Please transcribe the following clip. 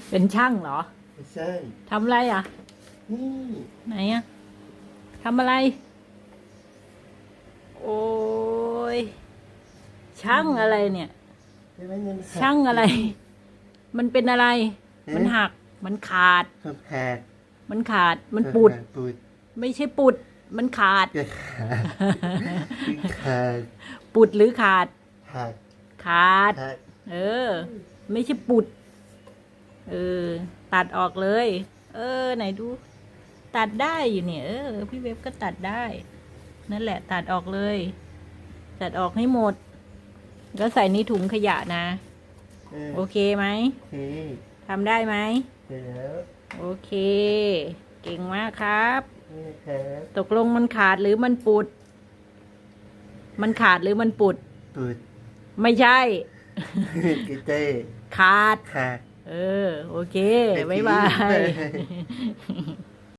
เป็นช่างเหรอ ไม่ใช่ ทำอะไรอ่ะ นี่ ไหนอ่ะทำอะไร โอ้ยช่างอะไรเนี่ย ใช่ไหมเนี่ยมันหัก ช่างอะไร มันเป็นอะไร มันหัก มันขาด มันขาด มันขาด มันปุด ปุด ไม่ใช่ปุด มันขาด จะขาดขาด ปุดหรือขาด ขาด ขาด ขาด เออ ไม่ใช่ปุด เออ ตัดออกเลย เออ ไหนดู ตัดได้อยู่เนี่ย เออ พี่เว็บก็ตัดได้ นั่นแหละ ตัดออกเลย ตัดออกให้หมด แล้วใส่ในถุงขยะนะ โอเคไหม โอเค ทำได้ไหม เสร็จแล้ว โอเค เก่งมากครับ นี่ครับ ตกลงมันขาดหรือมันปุด มันขาดหรือมันปุด ปุด ไม่ใช่ กิเต้ ขาด ขาด เออ โอเค บ๊ายบาย